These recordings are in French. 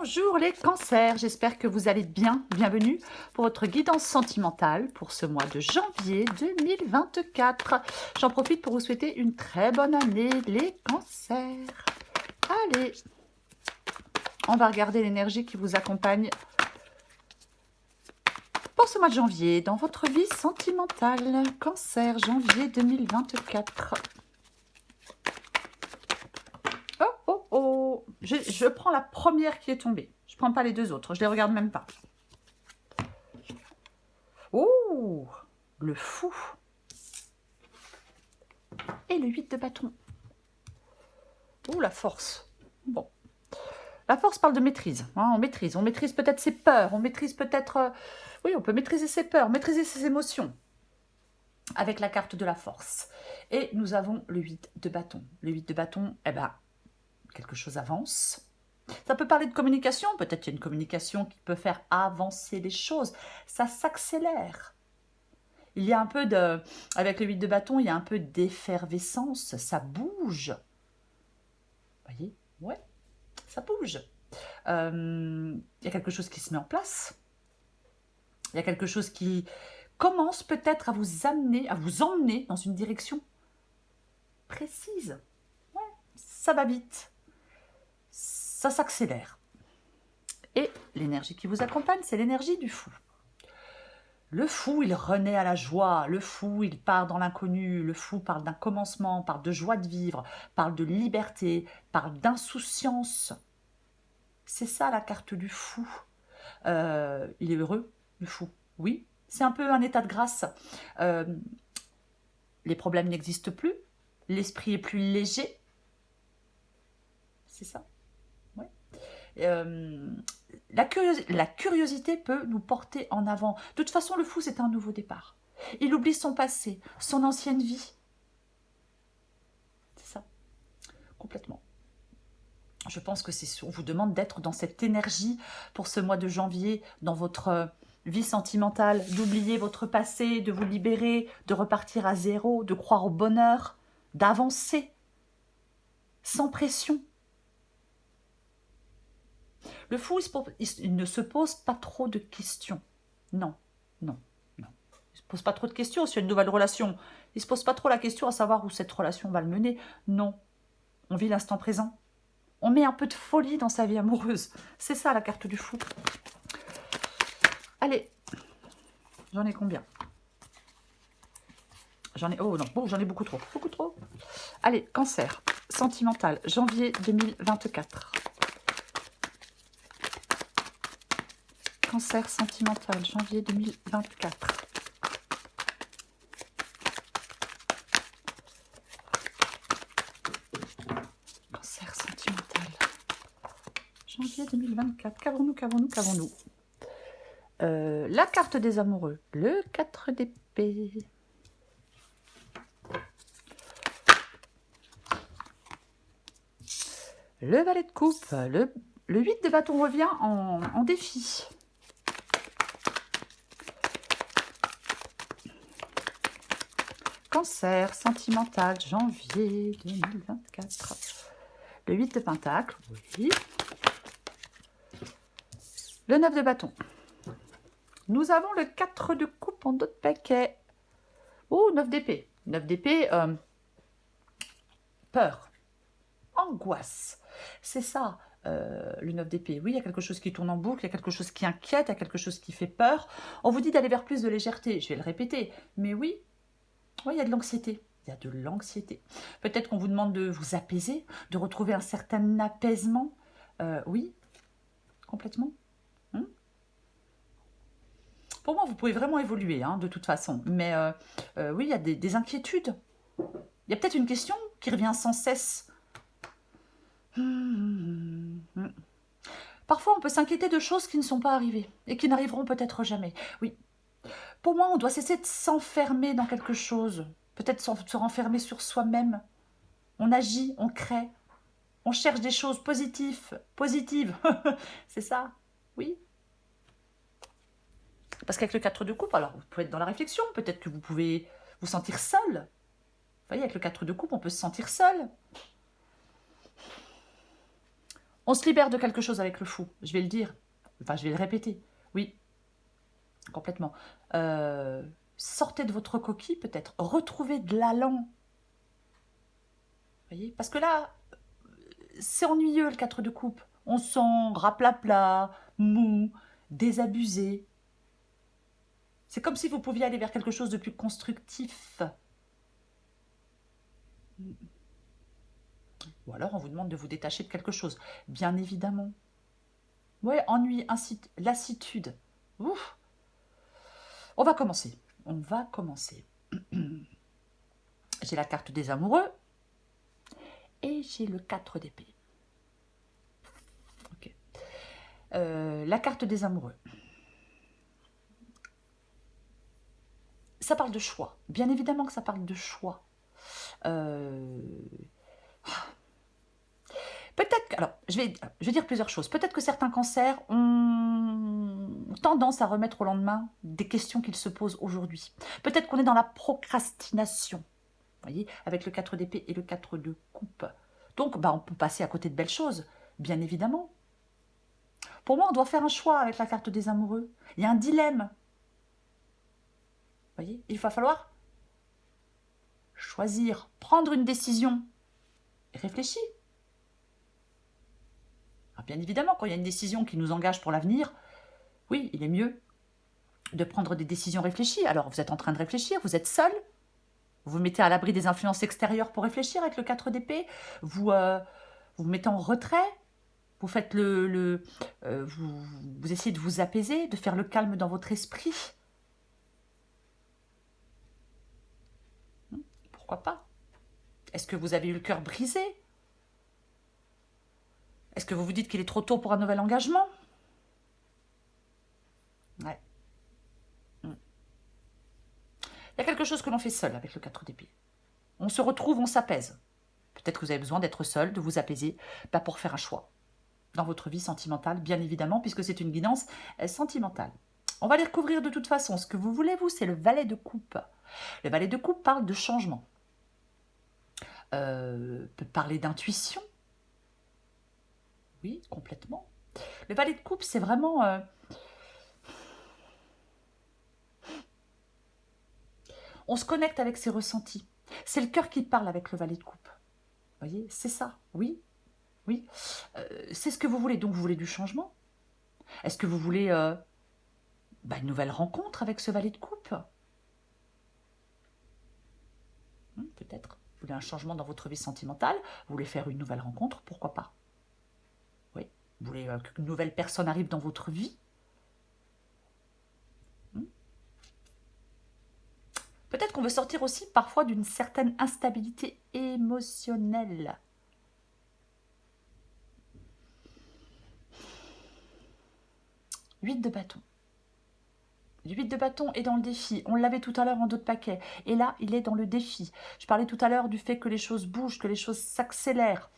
Bonjour les cancers, j'espère que vous allez bien. Bienvenue pour votre guidance sentimentale pour ce mois de janvier 2024. J'en profite pour vous souhaiter une très bonne année les cancers. Allez, on va regarder l'énergie qui vous accompagne pour ce mois de janvier dans votre vie sentimentale. Cancer, janvier 2024. Oh, oh, oh. Je prends la première qui est tombée. Je ne prends pas les deux autres. Je ne les regarde même pas. Oh, le fou. Et le 8 de bâton. Oh, la force. Bon. La force parle de maîtrise. Hein, on maîtrise peut-être ses peurs. On maîtrise peut-être... oui, on peut maîtriser ses peurs, maîtriser ses émotions. Avec la carte de la force. Et nous avons le 8 de bâton. Le 8 de bâton, eh ben, quelque chose avance. Ça peut parler de communication, peut-être qu'il y a une communication qui peut faire avancer les choses. Ça s'accélère. Il y a un peu de... Avec le 8 de bâton, il y a un peu d'effervescence. Ça bouge. Vous voyez? Ouais, ça bouge. Il y a quelque chose qui se met en place. Il y a quelque chose qui commence peut-être à vous amener, à vous emmener dans une direction précise. Ouais, ça va vite. Ça s'accélère. Et l'énergie qui vous accompagne, c'est l'énergie du fou. Le fou, il renaît à la joie. Le fou, il part dans l'inconnu. Le fou parle d'un commencement, parle de joie de vivre, parle de liberté, parle d'insouciance. C'est ça la carte du fou. Il est heureux, le fou. Oui, c'est un peu un état de grâce. Les problèmes n'existent plus. L'esprit est plus léger. C'est ça. Ouais. La curiosité peut nous porter en avant. De toute façon, le fou, c'est un nouveau départ. Il oublie son passé, son ancienne vie. C'est ça. Complètement. Je pense que on vous demande d'être dans cette énergie pour ce mois de janvier, dans votre vie sentimentale, d'oublier votre passé, de vous libérer, de repartir à zéro, de croire au bonheur, d'avancer, sans pression. Le fou, il ne se pose pas trop de questions. Non, non, non. Il ne se pose pas trop de questions sur une nouvelle relation. Il ne se pose pas trop la question à savoir où cette relation va le mener. Non, on vit l'instant présent. On met un peu de folie dans sa vie amoureuse. C'est ça la carte du fou. Allez, j'en ai combien? J'en ai... Oh non, bon, j'en ai beaucoup trop. Beaucoup trop. Allez, cancer, sentimental, janvier 2024. Cancer sentimental, janvier 2024. Cancer sentimental, janvier 2024. Qu'avons-nous? La carte des amoureux, le 4 d'épée. Le valet de coupe, le 8 de bâton revient en défi. Cancer sentimental, janvier 2024. Le 8 de pentacle, oui. Le 9 de bâton. Nous avons le 4 de coupe en dos de paquet. Oh, 9 d'épée. 9 d'épée, peur, angoisse. C'est ça, le 9 d'épée. Oui, il y a quelque chose qui tourne en boucle, il y a quelque chose qui inquiète, il y a quelque chose qui fait peur. On vous dit d'aller vers plus de légèreté, je vais le répéter. Mais oui, il y a de l'anxiété. Il y a de l'anxiété. Peut-être qu'on vous demande de vous apaiser, de retrouver un certain apaisement. Oui, complètement. Pour moi, vous pouvez vraiment évoluer, hein, de toute façon. Mais oui, il y a des inquiétudes. Il y a peut-être une question qui revient sans cesse. Parfois, on peut s'inquiéter de choses qui ne sont pas arrivées et qui n'arriveront peut-être jamais. Oui. Pour moi, on doit cesser de s'enfermer dans quelque chose. Peut-être se renfermer sur soi-même. On agit, on crée. On cherche des choses positives. C'est ça. Oui. Parce qu'avec le 4 de coupe, alors vous pouvez être dans la réflexion. Peut-être que vous pouvez vous sentir seul. Vous voyez, avec le 4 de coupe, on peut se sentir seul. On se libère de quelque chose avec le fou, je vais le dire. Enfin, je vais le répéter. Oui, complètement. Sortez de votre coquille peut-être. Retrouvez de l'allant. Voyez, parce que là, c'est ennuyeux le 4 de coupe. On sent raplapla, mou, désabusé. C'est comme si vous pouviez aller vers quelque chose de plus constructif. Ou alors on vous demande de vous détacher de quelque chose. Bien évidemment. Ouais, ennui, lassitude. Ouf. On va commencer. On va commencer. J'ai la carte des amoureux et j'ai le 4 d'épée. Ok. La carte des amoureux. Ça parle de choix. Bien évidemment que ça parle de choix. Peut-être que, alors, je vais dire plusieurs choses. Peut-être que certains cancers ont tendance à remettre au lendemain des questions qu'ils se posent aujourd'hui. Peut-être qu'on est dans la procrastination, vous voyez, avec le 4 d'épée et le 4 de coupe. Donc, on peut passer à côté de belles choses, bien évidemment. Pour moi, on doit faire un choix avec la carte des amoureux. Il y a un dilemme. Vous voyez, il va falloir choisir, prendre une décision et réfléchir. Alors, bien évidemment, quand il y a une décision qui nous engage pour l'avenir, oui, il est mieux de prendre des décisions réfléchies. Alors, vous êtes en train de réfléchir, vous êtes seul, vous vous mettez à l'abri des influences extérieures pour réfléchir avec le 4 d'épée, vous vous mettez en retrait, vous faites vous essayez de vous apaiser, de faire le calme dans votre esprit. Pourquoi pas? Est-ce que vous avez eu le cœur brisé? Est-ce que vous vous dites qu'il est trop tôt pour un nouvel engagement? Ouais. Il y a quelque chose que l'on fait seul avec le 4 d'épée. On se retrouve, on s'apaise. Peut-être que vous avez besoin d'être seul, de vous apaiser, pour faire un choix dans votre vie sentimentale, bien évidemment, puisque c'est une guidance sentimentale. On va les recouvrir de toute façon. Ce que vous voulez, vous, c'est le valet de coupe. Le valet de coupe parle de changement. Peut parler d'intuition. Oui, complètement. Le valet de coupe, c'est vraiment... on se connecte avec ses ressentis. C'est le cœur qui parle avec le valet de coupe. Vous voyez, c'est ça, oui. Oui, c'est ce que vous voulez. Donc, vous voulez du changement? Est-ce que vous voulez une nouvelle rencontre avec ce valet de coupe? Peut-être. Vous voulez un changement dans votre vie sentimentale? Vous voulez faire une nouvelle rencontre? Pourquoi pas? Oui. Vous voulez qu'une nouvelle personne arrive dans votre vie? Peut-être qu'on veut sortir aussi parfois d'une certaine instabilité émotionnelle. Huit de bâton. Le 8 de bâton est dans le défi. On l'avait tout à l'heure en dos de paquet. Et là, il est dans le défi. Je parlais tout à l'heure du fait que les choses bougent, que les choses s'accélèrent.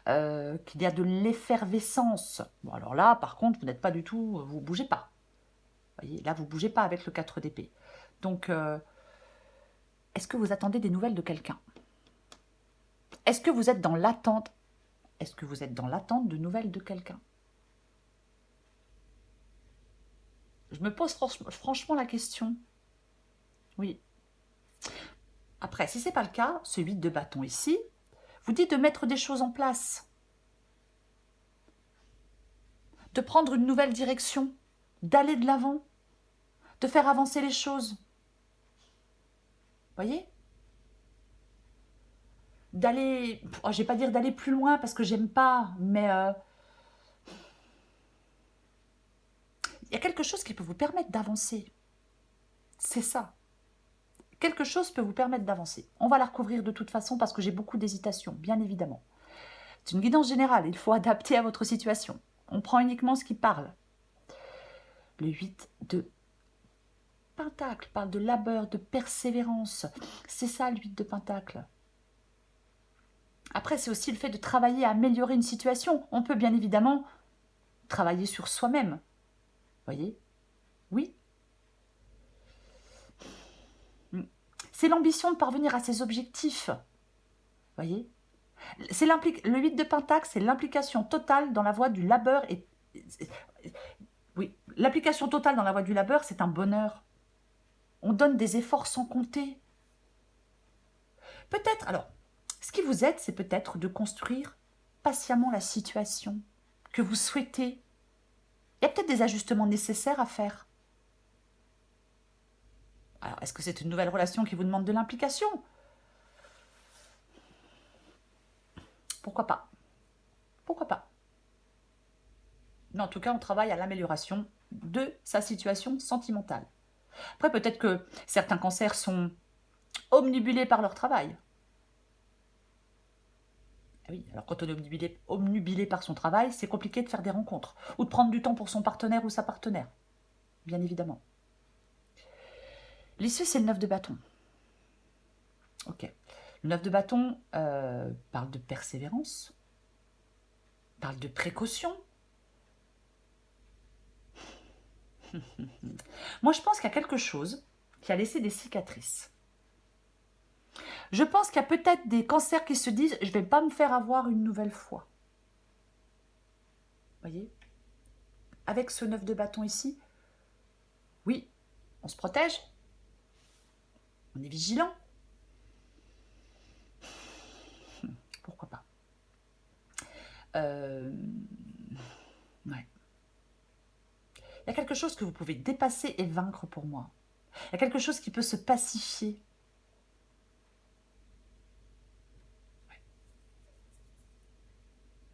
Qu'il y a de l'effervescence. Bon, alors là, par contre, vous n'êtes pas du tout... Vous ne bougez pas. Vous voyez, là, vous ne bougez pas avec le 4 d'épée. Donc, est-ce que vous attendez des nouvelles de quelqu'un? Est-ce que vous êtes dans l'attente? Est-ce que vous êtes dans l'attente de nouvelles de quelqu'un? Je me pose franchement la question. Oui. Après, si ce n'est pas le cas, ce 8 de bâton ici, vous dites de mettre des choses en place. De prendre une nouvelle direction. D'aller de l'avant. De faire avancer les choses. Voyez? D'aller... je ne vais pas dire d'aller plus loin parce que j'aime pas, mais... il y a quelque chose qui peut vous permettre d'avancer. C'est ça. Quelque chose peut vous permettre d'avancer. On va la recouvrir de toute façon parce que j'ai beaucoup d'hésitation, bien évidemment. C'est une guidance générale, il faut adapter à votre situation. On prend uniquement ce qui parle. Le 8 de Pentacle parle de labeur, de persévérance. C'est ça le 8 de Pentacle. Après, c'est aussi le fait de travailler à améliorer une situation. On peut bien évidemment travailler sur soi-même. Voyez? Oui. C'est l'ambition de parvenir à ses objectifs. Voyez? Le 8 de Pentacle, c'est l'implication totale dans la voie du labeur. Oui, l'application totale dans la voie du labeur, c'est un bonheur. On donne des efforts sans compter. Peut-être, alors, ce qui vous aide, c'est peut-être de construire patiemment la situation que vous souhaitez. Il y a peut-être des ajustements nécessaires à faire. Alors, est-ce que c'est une nouvelle relation qui vous demande de l'implication? Pourquoi pas? Pourquoi pas? Mais en tout cas, on travaille à l'amélioration de sa situation sentimentale. Après, peut-être que certains cancers sont omnibulés par leur travail. Ah oui, alors quand on est omnubilé par son travail, c'est compliqué de faire des rencontres ou de prendre du temps pour son partenaire ou sa partenaire, bien évidemment. L'issue, c'est le 9 de bâton. Ok. Le 9 de bâton parle de persévérance, parle de précaution. Moi, je pense qu'il y a quelque chose qui a laissé des cicatrices. Je pense qu'il y a peut-être des cancers qui se disent « je ne vais pas me faire avoir une nouvelle fois ». Voyez? Avec ce 9 de bâton ici, oui, on se protège, on est vigilant. Pourquoi pas? Ouais. Il y a quelque chose que vous pouvez dépasser et vaincre pour moi. Il y a quelque chose qui peut se pacifier.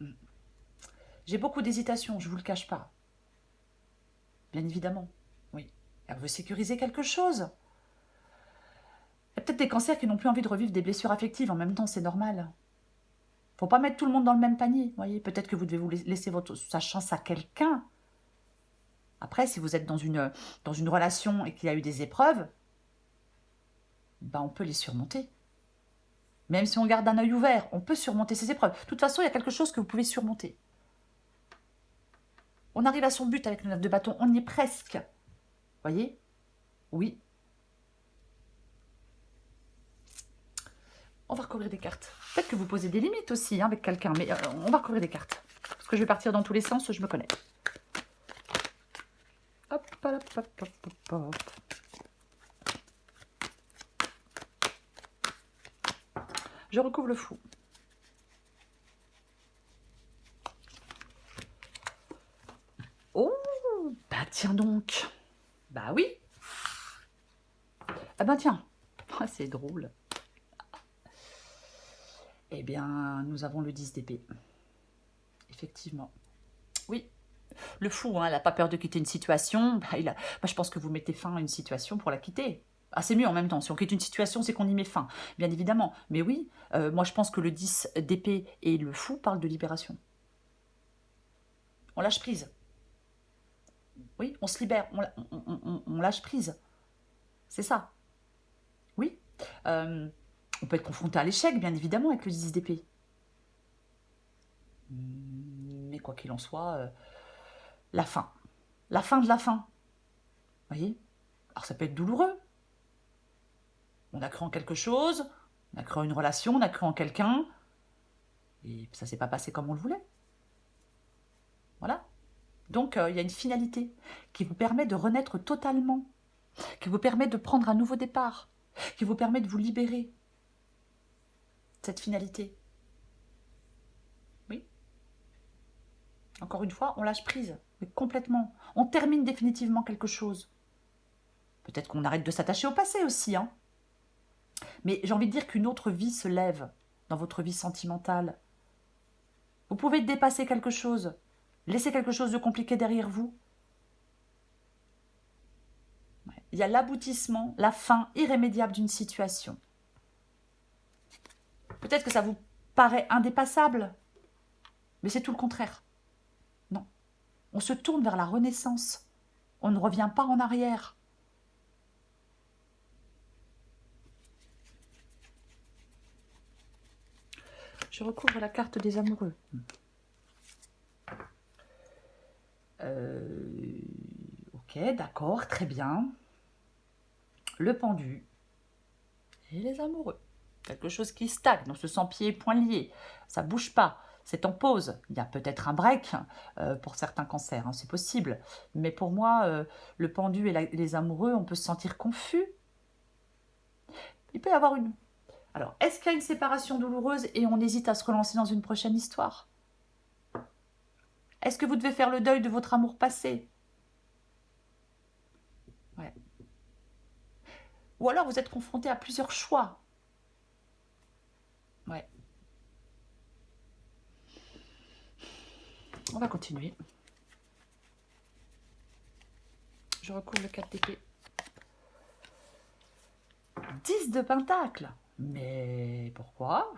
Ouais. J'ai beaucoup d'hésitation, je ne vous le cache pas. Bien évidemment, oui. Elle veut sécuriser quelque chose. Il y a peut-être des cancers qui n'ont plus envie de revivre des blessures affectives. En même temps, c'est normal. Faut pas mettre tout le monde dans le même panier. Voyez, peut-être que vous devez vous laisser sa chance à quelqu'un. Après, si vous êtes dans une relation et qu'il y a eu des épreuves, ben on peut les surmonter. Même si on garde un œil ouvert, on peut surmonter ces épreuves. De toute façon, il y a quelque chose que vous pouvez surmonter. On arrive à son but avec le 9 de bâton. On y est presque. Voyez? Oui. On va recourir des cartes. Peut-être que vous posez des limites aussi avec quelqu'un, mais on va recourir des cartes. Parce que je vais partir dans tous les sens, je me connais. Hop, hop, hop, hop, hop, hop. Je recouvre le fou. Oh, bah tiens donc. Bah oui. Ah ben tiens. Oh, c'est drôle. Eh bien, nous avons le 10 d'épée. Effectivement. Oui. Le fou, hein, il n'a pas peur de quitter une situation. Je pense que vous mettez fin à une situation pour la quitter. Ah, c'est mieux en même temps. Si on quitte une situation, c'est qu'on y met fin, bien évidemment. Mais oui, moi je pense que le 10 d'épée et le fou parlent de libération. On lâche prise. Oui, on se libère, on lâche prise. C'est ça. Oui. On peut être confronté à l'échec, bien évidemment, avec le 10 d'épée. Mais quoi qu'il en soit, la fin. La fin de la fin. Vous voyez? Alors ça peut être douloureux. On a cru en quelque chose, on a cru en une relation, on a cru en quelqu'un, et ça ne s'est pas passé comme on le voulait. Voilà. Donc, il y a une finalité qui vous permet de renaître totalement, qui vous permet de prendre un nouveau départ, qui vous permet de vous libérer. Cette finalité. Oui. Encore une fois, on lâche prise, mais complètement. On termine définitivement quelque chose. Peut-être qu'on arrête de s'attacher au passé aussi, hein. Mais j'ai envie de dire qu'une autre vie se lève dans votre vie sentimentale. Vous pouvez dépasser quelque chose, laisser quelque chose de compliqué derrière vous. Il y a l'aboutissement, la fin irrémédiable d'une situation. Peut-être que ça vous paraît indépassable, mais c'est tout le contraire. Non. On se tourne vers la renaissance. On ne revient pas en arrière. Je recouvre la carte des amoureux. Ok, d'accord, très bien. Le pendu et les amoureux. Quelque chose qui stagne, on se sent pieds et poings liés, ça bouge pas, c'est en pause. Il y a peut-être un break pour certains cancers, hein, c'est possible. Mais pour moi, le pendu et les amoureux, on peut se sentir confus. Il peut y avoir une... Alors, est-ce qu'il y a une séparation douloureuse et on hésite à se relancer dans une prochaine histoire? Est-ce que vous devez faire le deuil de votre amour passé? Ouais. Ou alors vous êtes confronté à plusieurs choix. Ouais. On va continuer. Je recouvre le 4 d'épée. 10 de pentacle. Mais pourquoi?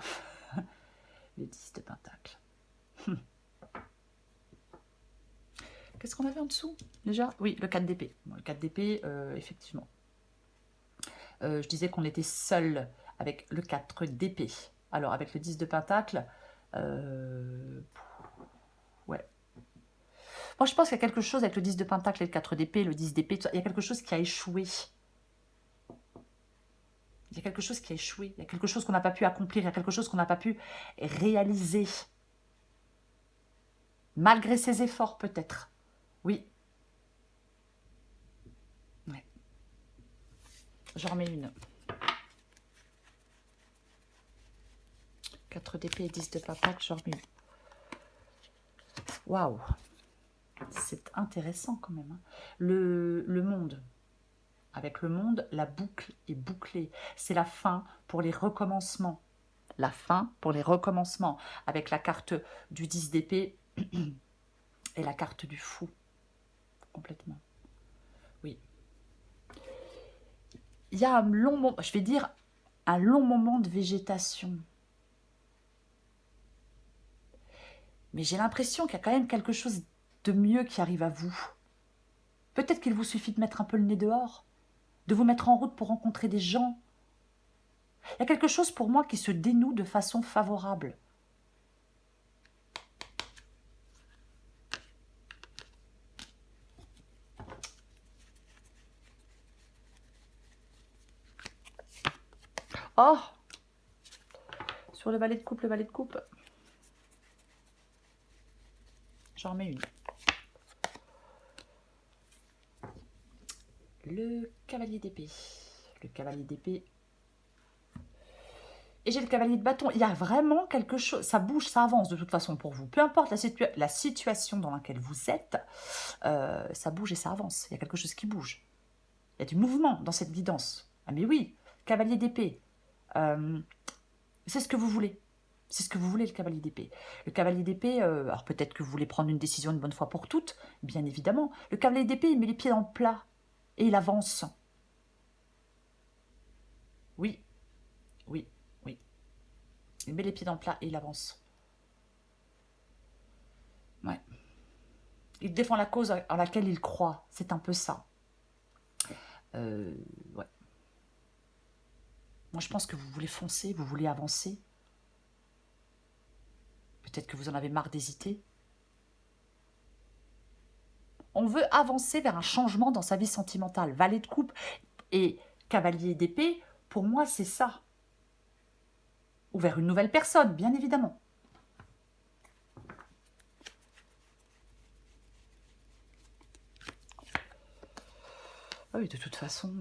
Les 10 de pentacle. Qu'est-ce qu'on avait en dessous déjà? Oui, le 4 d'épée. Bon, le 4 d'épée, effectivement. Je disais qu'on était seul avec le 4 d'épée. Alors, avec le 10 de pentacle, ouais. Moi, je pense qu'il y a quelque chose avec le 10 de pentacle et le 4 d'épée, le 10 d'épée, il y a quelque chose qui a échoué. Il y a quelque chose qui a échoué. Il y a quelque chose qu'on n'a pas pu accomplir. Il y a quelque chose qu'on n'a pas pu réaliser. Malgré ses efforts, peut-être. Oui. Ouais. J'en remets une. 4 d'épée et 10 de pentacle, j'en remets une. Waouh. C'est intéressant quand même. Hein. Le monde. Avec le monde, la boucle est bouclée. C'est la fin pour les recommencements. La fin pour les recommencements. Avec la carte du 10 d'épée et la carte du fou. Complètement. Oui. Il y a un long moment, je vais dire, un long moment de végétation. Mais j'ai l'impression qu'il y a quand même quelque chose de mieux qui arrive à vous. Peut-être qu'il vous suffit de mettre un peu le nez dehors, de vous mettre en route pour rencontrer des gens. Il y a quelque chose pour moi qui se dénoue de façon favorable. Oh! Sur le valet de coupe, j'en remets une. Le cavalier d'épée. Le cavalier d'épée. Et j'ai le cavalier de bâton. Il y a vraiment quelque chose. Ça bouge, ça avance de toute façon pour vous. Peu importe la situation dans laquelle vous êtes, ça bouge et ça avance. Il y a quelque chose qui bouge. Il y a du mouvement dans cette guidance. Ah mais oui, cavalier d'épée. C'est ce que vous voulez. C'est ce que vous voulez, le cavalier d'épée. Le cavalier d'épée, alors peut-être que vous voulez prendre une décision une bonne fois pour toutes, bien évidemment. Le cavalier d'épée, il met les pieds dans le plat et il avance. Oui, oui, oui. Il met les pieds dans le plat et il avance. Ouais. Il défend la cause en laquelle il croit. C'est un peu ça. Ouais. Moi, je pense que vous voulez foncer, vous voulez avancer. Peut-être que vous en avez marre d'hésiter. On veut avancer vers un changement dans sa vie sentimentale. Valet de coupe et cavalier d'épée, pour moi, c'est ça. Ou vers une nouvelle personne, bien évidemment. Ah oui, de toute façon,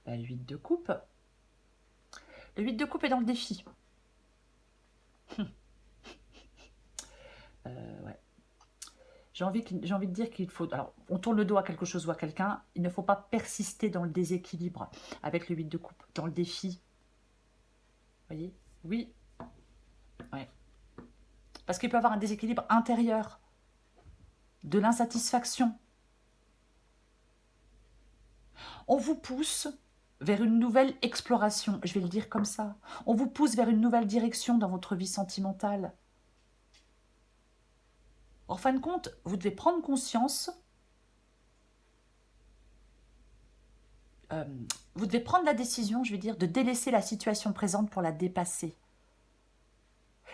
le 8 de coupe. Le 8 de coupe est dans le défi. Ouais. J'ai envie de dire qu'il faut... Alors, on tourne le dos à quelque chose ou à quelqu'un. Il ne faut pas persister dans le déséquilibre avec le 8 de coupe, dans le défi. Vous voyez? Oui. Ouais. Parce qu'il peut y avoir un déséquilibre intérieur, de l'insatisfaction. On vous pousse vers une nouvelle exploration, je vais le dire comme ça. On vous pousse vers une nouvelle direction dans votre vie sentimentale. En fin de compte, vous devez prendre conscience, vous devez prendre la décision, je vais dire, de délaisser la situation présente pour la dépasser.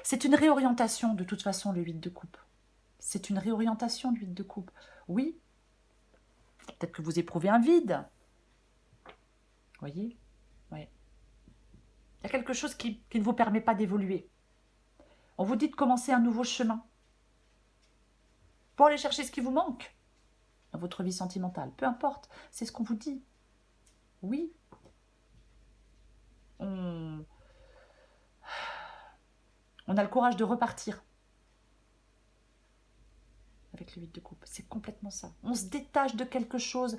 C'est une réorientation, de toute façon, le 8 de coupe. C'est une réorientation, le 8 de coupe. Oui, peut-être que vous éprouvez un vide. Voyez? Oui. Il y a quelque chose qui ne vous permet pas d'évoluer. On vous dit de commencer un nouveau chemin pour aller chercher ce qui vous manque dans votre vie sentimentale. Peu importe, c'est ce qu'on vous dit. Oui, on a le courage de repartir avec le 8 de coupe. C'est complètement ça. On se détache de quelque chose.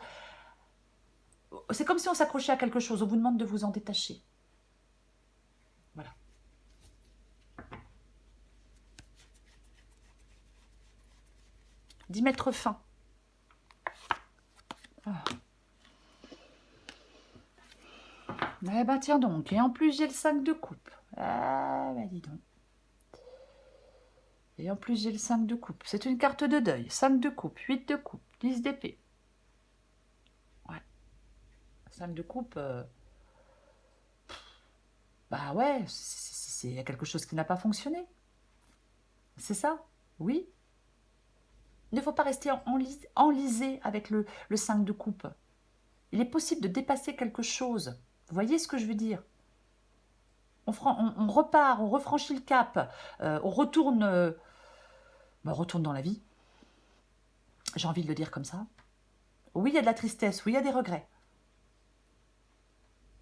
C'est comme si on s'accrochait à quelque chose. On vous demande de vous en détacher. Voilà. D'y mettre fin. Ah. Eh ben tiens donc. Et en plus, j'ai le 5 de coupe. Ah, bah dis donc. Et en plus, j'ai le 5 de coupe. C'est une carte de deuil. 5 de coupe, 8 de coupe, 10 d'épée. Ouais. 5 de coupe... Bah ouais, il y a quelque chose qui n'a pas fonctionné. C'est ça, oui. Il ne faut pas rester enlisé avec le 5 de coupe. Il est possible de dépasser quelque chose. Vous voyez ce que je veux dire? On repart, on refranchit le cap, on retourne dans la vie. J'ai envie de le dire comme ça. Oui, il y a de la tristesse, oui, il y a des regrets.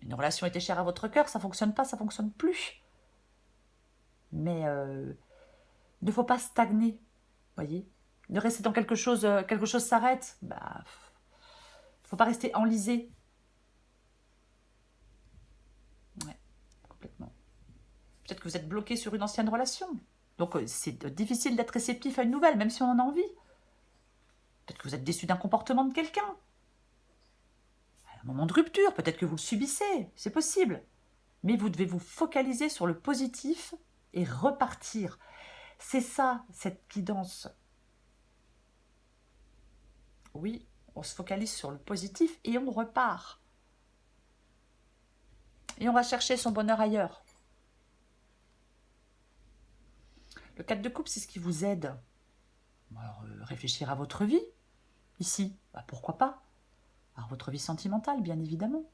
Une relation était chère à votre cœur, ça ne fonctionne pas, ça ne fonctionne plus. Mais il ne faut pas stagner, voyez. De rester dans quelque chose s'arrête, bah, faut pas rester enlisé. Ouais, complètement. Peut-être que vous êtes bloqué sur une ancienne relation. Donc c'est difficile d'être réceptif à une nouvelle, même si on en a envie. Peut-être que vous êtes déçu d'un comportement de quelqu'un. Un moment de rupture, peut-être que vous le subissez, c'est possible. Mais vous devez vous focaliser sur le positif et repartir. C'est ça, cette guidance. Oui, on se focalise sur le positif et on repart. Et on va chercher son bonheur ailleurs. Le 4 de coupe, c'est ce qui vous aide. Alors, réfléchir à votre vie, ici, bah, pourquoi pas? À votre vie sentimentale, bien évidemment.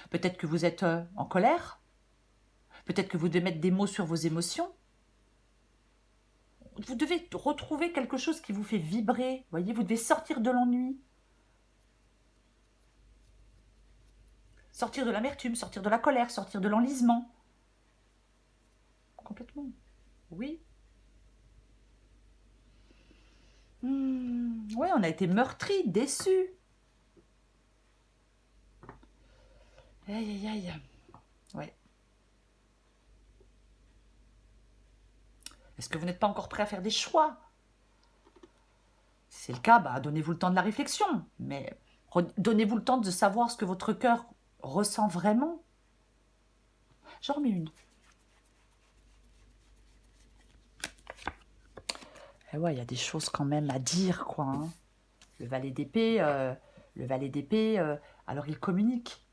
Peut-être que vous êtes en colère. Peut-être que vous devez mettre des mots sur vos émotions. Vous devez retrouver quelque chose qui vous fait vibrer. Voyez, vous devez sortir de l'ennui. Sortir de l'amertume, sortir de la colère, sortir de l'enlisement. Complètement. Oui. Oui, on a été meurtris, déçus. Aïe, aïe, aïe. Ouais. Est-ce que vous n'êtes pas encore prêt à faire des choix? Si c'est le cas, bah, donnez-vous le temps de la réflexion. Mais donnez-vous le temps de savoir ce que votre cœur ressent vraiment. J'en remets une. Eh ouais, il y a des choses quand même à dire, quoi. Hein. Le valet d'épée, alors il communique.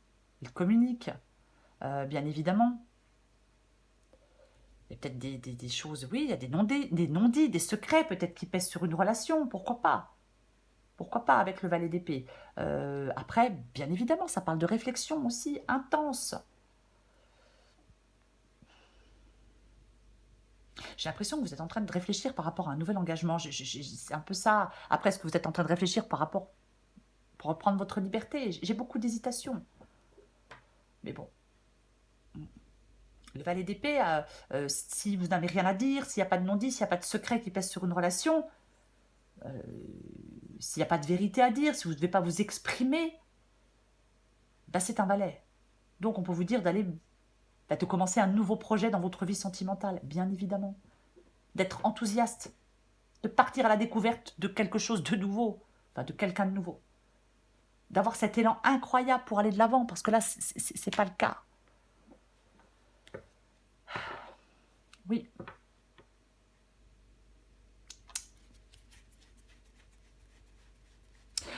Il communique, bien évidemment. Il y a peut-être des choses, oui, il y a des non-dits, des secrets peut-être qui pèsent sur une relation, pourquoi pas? Pourquoi pas avec le valet d'épée? Après, bien évidemment, ça parle de réflexion aussi, intense. J'ai l'impression que vous êtes en train de réfléchir par rapport à un nouvel engagement. C'est un peu ça. Après, est-ce que vous êtes en train de réfléchir par rapport... pour reprendre votre liberté? J'ai beaucoup d'hésitation. Mais bon. Le valet d'épée, si vous n'avez rien à dire, s'il n'y a pas de non-dit, s'il n'y a pas de secret qui pèse sur une relation, s'il n'y a pas de vérité à dire, si vous ne devez pas vous exprimer, bah c'est un valet. Donc on peut vous dire d'aller, de commencer un nouveau projet dans votre vie sentimentale, bien évidemment. D'être enthousiaste, de partir à la découverte de quelque chose de nouveau, enfin de quelqu'un de nouveau. D'avoir cet élan incroyable pour aller de l'avant, parce que là, c'est pas le cas. Oui.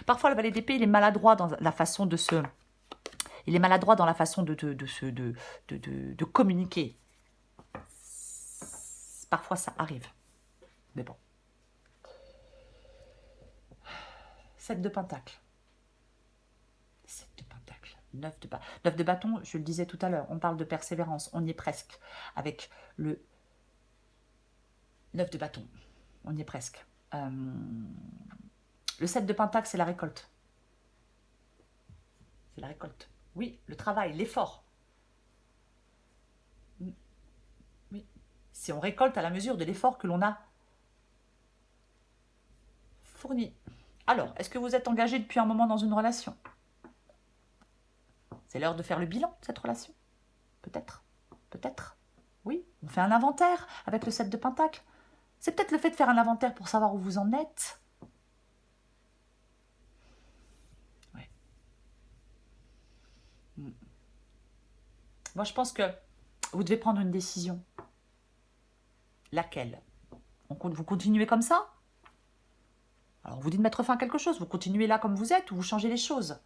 Parfois, le valet d'épée, il est maladroit dans la façon de se... Il est maladroit dans la façon de communiquer. Parfois, ça arrive. Mais bon. 7 de pentacle. 7 de pentacle. 9 de bâton, je le disais tout à l'heure, on parle de persévérance, on y est presque. Avec le 9 de bâton, on y est presque. Le 7 de pentacle, c'est la récolte. C'est la récolte. Oui, le travail, l'effort. Oui. Si on récolte à la mesure de l'effort que l'on a fourni. Alors, est-ce que vous êtes engagé depuis un moment dans une relation? C'est l'heure de faire le bilan de cette relation. Peut-être. Peut-être. Oui, on fait un inventaire avec le 7 de pentacle. C'est peut-être le fait de faire un inventaire pour savoir où vous en êtes. Ouais. Moi, je pense que vous devez prendre une décision. Laquelle? Vous continuez comme ça? Alors, on vous dit de mettre fin à quelque chose. Vous continuez là comme vous êtes ou vous changez les choses?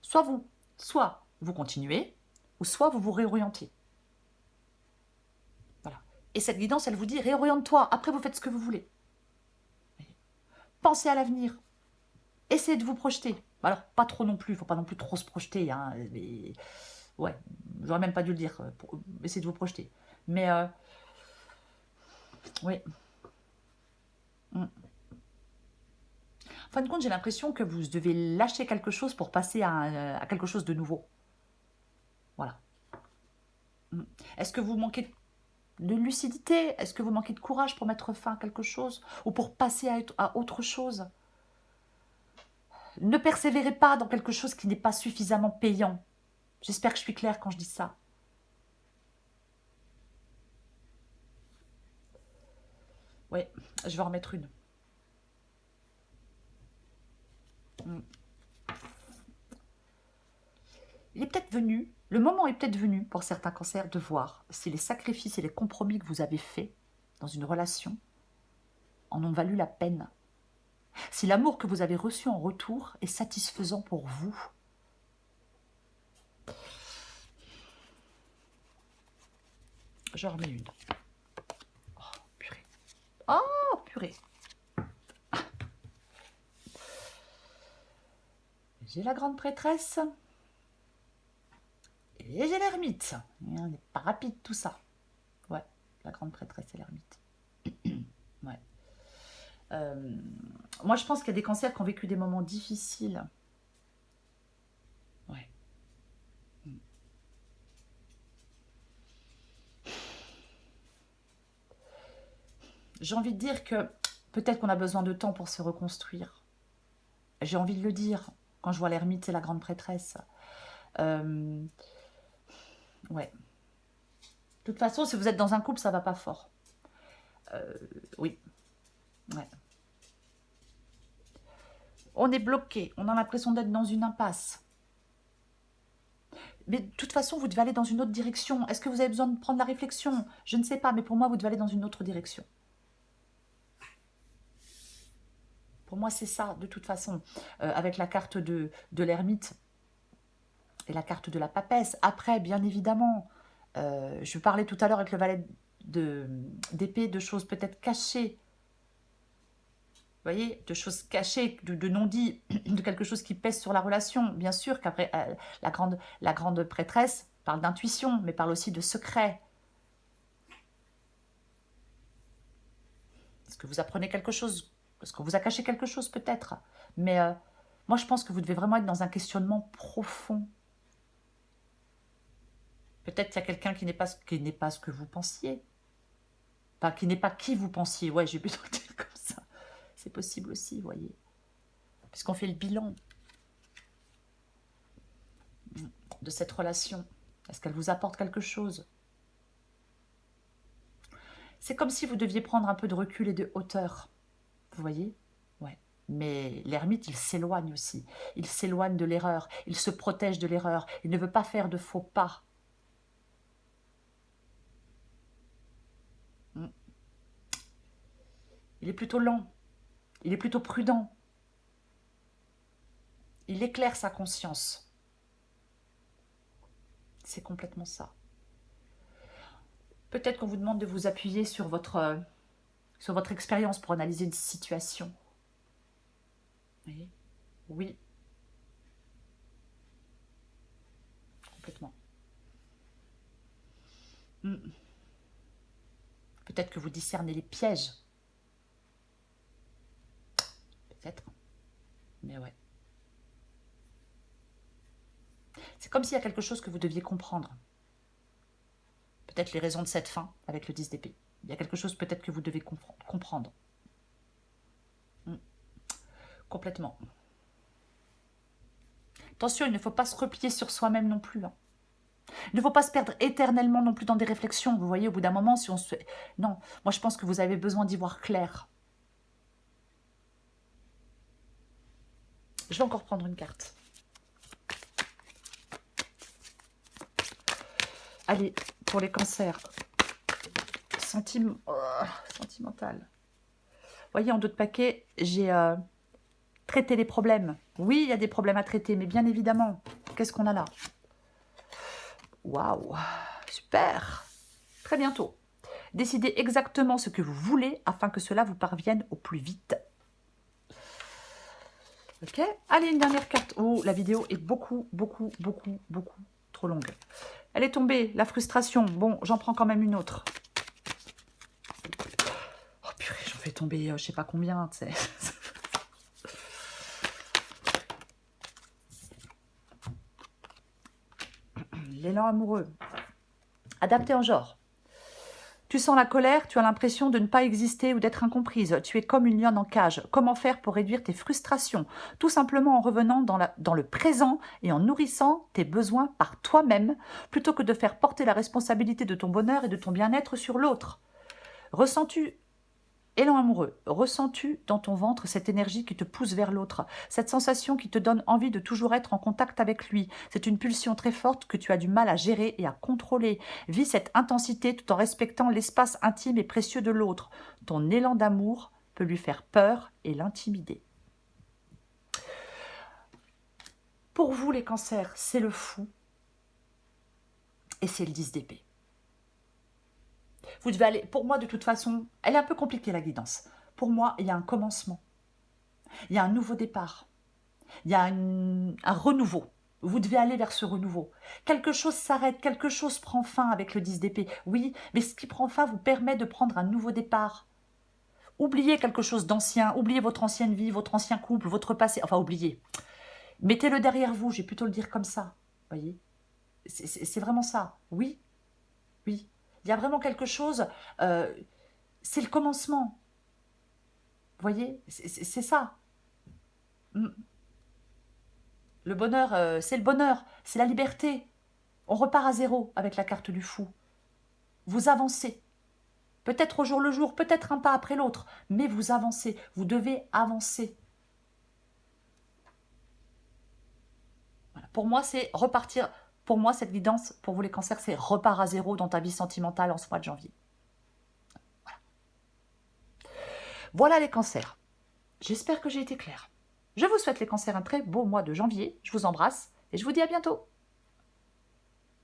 Soit vous continuez, ou soit vous vous réorientez. Voilà. Et cette guidance, elle vous dit, réoriente-toi. Après, vous faites ce que vous voulez. Pensez à l'avenir. Essayez de vous projeter. Alors, pas trop non plus. Il ne faut pas non plus trop se projeter. Hein, mais... Ouais, j'aurais même pas dû le dire. Essayez de vous projeter. Mais, oui. En fin de compte, j'ai l'impression que vous devez lâcher quelque chose pour passer à quelque chose de nouveau. Voilà. Est-ce que vous manquez de lucidité? Est-ce que vous manquez de courage pour mettre fin à quelque chose? Ou pour passer à autre chose? Ne persévérez pas dans quelque chose qui n'est pas suffisamment payant. J'espère que je suis claire quand je dis ça. Oui, je vais en remettre une. Il est peut-être venu, le moment est peut-être venu pour certains cancers de voir si les sacrifices et les compromis que vous avez faits dans une relation en ont valu la peine. Si l'amour que vous avez reçu en retour est satisfaisant pour vous. J'en remets une. Oh, purée. Oh, purée. J'ai la grande prêtresse. Et j'ai l'ermite. On n'est pas rapide tout ça. Ouais, la grande prêtresse et l'ermite. Ouais. Moi, je pense qu'il y a des cancers qui ont vécu des moments difficiles. Ouais. J'ai envie de dire que peut-être qu'on a besoin de temps pour se reconstruire. J'ai envie de le dire quand je vois l'ermite et la grande prêtresse. Ouais. De toute façon, si vous êtes dans un couple, ça va pas fort. Oui. Ouais. On est bloqué. On a l'impression d'être dans une impasse. Mais de toute façon, vous devez aller dans une autre direction. Est-ce que vous avez besoin de prendre la réflexion? Je ne sais pas, mais pour moi, vous devez aller dans une autre direction. Pour moi, c'est ça, de toute façon. Avec la carte de l'ermite et la carte de la papesse. Après, bien évidemment, je parlais tout à l'heure avec le valet d'épée de choses peut-être cachées. Vous voyez, de choses cachées, de non-dits, de quelque chose qui pèse sur la relation. Bien sûr qu'après, la grande prêtresse parle d'intuition, mais parle aussi de secret. Est-ce que vous apprenez quelque chose? Est-ce qu'on vous a caché quelque chose peut-être? Mais moi, je pense que vous devez vraiment être dans un questionnement profond. Peut-être qu'il y a quelqu'un qui n'est pas ce que vous pensiez. Enfin, qui n'est pas qui vous pensiez. Ouais, j'ai plutôt dit comme ça. C'est possible aussi, vous voyez. Puisqu'on fait le bilan de cette relation. Est-ce qu'elle vous apporte quelque chose? C'est comme si vous deviez prendre un peu de recul et de hauteur. Vous voyez? Ouais. Mais l'ermite, il s'éloigne aussi. Il s'éloigne de l'erreur. Il se protège de l'erreur. Il ne veut pas faire de faux pas. Il est plutôt lent. Il est plutôt prudent. Il éclaire sa conscience. C'est complètement ça. Peut-être qu'on vous demande de vous appuyer sur votre expérience pour analyser une situation. Oui. Oui. complètement. Mm. Peut-être que vous discernez les pièges. Peut-être. Mais ouais. C'est comme s'il y a quelque chose que vous deviez comprendre. Peut-être les raisons de cette fin avec le 10 d'épée. Il y a quelque chose peut-être que vous devez comprendre. Complètement. Attention, il ne faut pas se replier sur soi-même non plus. Hein. Il ne faut pas se perdre éternellement non plus dans des réflexions. Vous voyez, au bout d'un moment, si on se... Non, moi je pense que vous avez besoin d'y voir clair. Je vais encore prendre une carte. Allez, pour les cancers. Sentimental. Vous voyez, en dos de paquet, j'ai traité les problèmes. Oui, il y a des problèmes à traiter, mais bien évidemment. Qu'est-ce qu'on a là? Waouh, super. Très bientôt. Décidez exactement ce que vous voulez afin que cela vous parvienne au plus vite. Ok, allez, une dernière carte. Oh, la vidéo est beaucoup trop longue. Elle est tombée, la frustration. Bon, j'en prends quand même une autre. Oh purée, j'en fais tomber je sais pas combien, tu sais. L'élan amoureux. Adapté en genre. Tu sens la colère, tu as l'impression de ne pas exister ou d'être incomprise. Tu es comme une lionne en cage. Comment faire pour réduire tes frustrations? Tout simplement en revenant dans le présent et en nourrissant tes besoins par toi-même, plutôt que de faire porter la responsabilité de ton bonheur et de ton bien-être sur l'autre. Ressens-tu, élan amoureux, ressens-tu dans ton ventre cette énergie qui te pousse vers l'autre, cette sensation qui te donne envie de toujours être en contact avec lui? C'est une pulsion très forte que tu as du mal à gérer et à contrôler. Vis cette intensité tout en respectant l'espace intime et précieux de l'autre. Ton élan d'amour peut lui faire peur et l'intimider. Pour vous les cancers, c'est le fou et c'est le 10 d'épée. Vous devez aller, pour moi de toute façon, elle est un peu compliquée la guidance. Pour moi, il y a un commencement. Il y a un nouveau départ. Il y a un renouveau. Vous devez aller vers ce renouveau. Quelque chose s'arrête, quelque chose prend fin avec le 10 d'épée. Oui, mais ce qui prend fin vous permet de prendre un nouveau départ. Oubliez quelque chose d'ancien, oubliez votre ancienne vie, votre ancien couple, votre passé. Enfin, oubliez. Mettez-le derrière vous, je vais plutôt le dire comme ça. Vous voyez, c'est vraiment ça. Oui, oui. Il y a vraiment quelque chose, c'est le commencement. Vous voyez, c'est ça. Le bonheur, c'est le bonheur, c'est la liberté. On repart à zéro avec la carte du fou. Vous avancez. Peut-être au jour le jour, peut-être un pas après l'autre, mais vous avancez. Vous devez avancer. Voilà. Pour moi, c'est repartir. Pour moi, cette guidance, pour vous les cancers, c'est repart à zéro dans ta vie sentimentale en ce mois de janvier. Voilà les cancers. J'espère que j'ai été claire. Je vous souhaite les cancers un très beau mois de janvier. Je vous embrasse et je vous dis à bientôt.